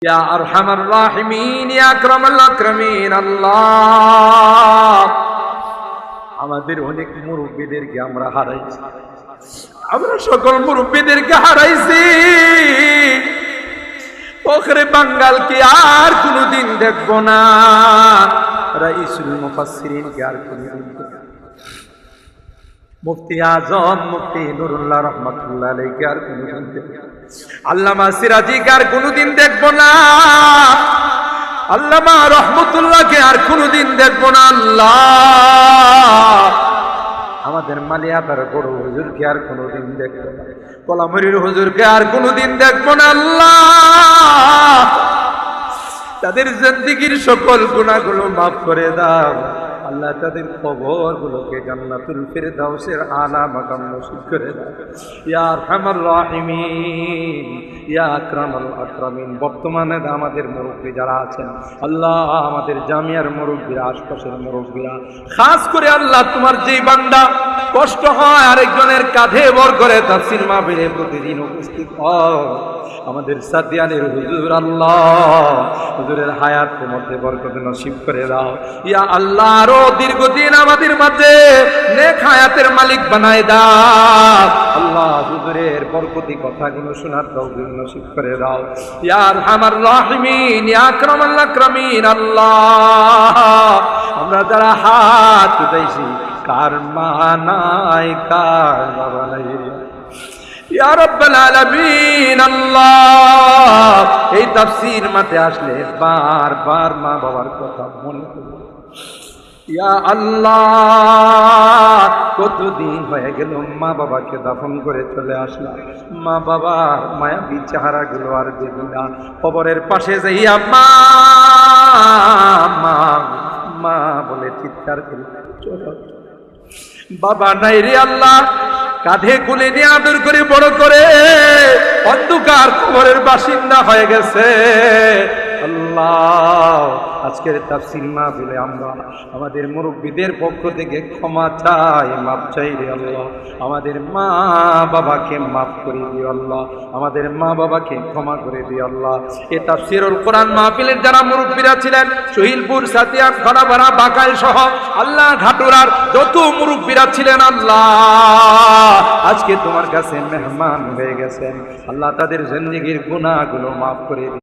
ইয়া আরহামার রাহিমিন, ইয়া আকরামাল আকরামিন। আল্লাহ, আমাদের অনেক মুরব্বীদেরকে আমরা হারাইছি, আমরা সকল মুরব্বীদেরকে হারাইছি। ওখরে বাঙ্গালকে আর কোনদিন দেখবো না, রাইসুল মুফাসসিরিনকে আর কোনদিন দেখবো না, মুফতি আজম মুফতি নুরুল্লাহ রহমাতুল্লাহ আলাইহি আর কোনদিন দেখবো না, আল্লামা সিরাজিকে আর কোনদিন দেখবো না, আল্লামা রহমতুল্লাহকে আর কোনদিন দেখবো না। আল্লাহ, আমাদের মালিয়াতার বড় হুজুরকে আর কোনদিন দেখবো না, কলামরির হুজুরকে আর কোনদিন দেখবো না। আল্লাহ, তাদের জিন্দেগীর সকল গুনাহগুলো মাফ করে দাও। আল্লাহ, তাদের কবরগুলোকে জান্নাতুল ফিরদাউসের আলা মাকাম নসিব করে দাও। ইয়া আরহামার রাহিমিন, ইয়া আকরামাল আকরামিন। বর্তমানে আমাদের মুরব্বী যারা আছেন, আল্লাহ, আমাদের জামিয়ার মুরব্বীরা, আশপাশের মুরব্বীরা, খাস করে আল্লাহ, তোমার যেই বান্দা কষ্ট হয় আরেকজনের কাঁধে ভর করে তাফসীর মাহফিলে প্রতিদিন উপস্থিত হয়, আমাদের সাদিয়ানের হুজুর, আল্লাহ, হুজুরের হায়াতের মধ্যে বরকত নসিব করে দাও। ইয়া আল্লাহ, আরো দীর্ঘদিন আমাদের মাঝে নেক হায়াতের মালিক বানায় দাও। আল্লাহ, হুজুরের বরকতি কথাগুলো শোনার তৌফিক নসিব করে দাও। ইয়া আরহামার রাহিমিন, ইয়া আকরামাল আকরামিন। আল্লাহ, আমরা যারা হাত উঠাইছি, কার মা নাই, কার বাবা নাই, ইয়া রাব্বাল আলামিন। আল্লাহ, এই তাফসীর মাঠে আসলে বারবার মা বাবার কথা মনে পড়ে। ইয়া আল্লাহ, কতদিন হয়ে গেল মা বাবাকে দাফন করে চলে আসলাম, মা বাবার মায়াবী চেহারাগুলো আর দেখি না। কবরের পাশে যাইয়া মা মা মা বলে চিৎকার করে চলো, বাবা নাই রে। আল্লাহ, কাঁধে কুলে নিয়ে আদর করে বড় করে অন্ধকার কবরের বাসিন্দা হয়ে গেছে। আল্লাহ, আজকের তাফসীর মাহফিলে আমরা আমাদের মুরব্বীদের পক্ষ থেকে ক্ষমা চাই, মাপ চাই রে আল্লাহ। আমাদের মা বাবাকে মাফ করে দিও আল্লাহ, আমাদের মা বাবাকে ক্ষমা করে দিও আল্লাহ। এই তাফসীরুল কোরআন মাহফিলের যারা মুরব্বীরা ছিলেন, শহীদপুর, সাতিয়ান, খড়াপাড়া, বাকাইল সহ আল্লাহ ঘাটুরার যত মুরব্বীরা ছিলেন, আল্লাহ, আজকে তোমার কাছে মেহমান হয়ে গেছেন। আল্লাহ, তাদের জিন্দেগীর গুনাহগুলো মাফ করে দিও।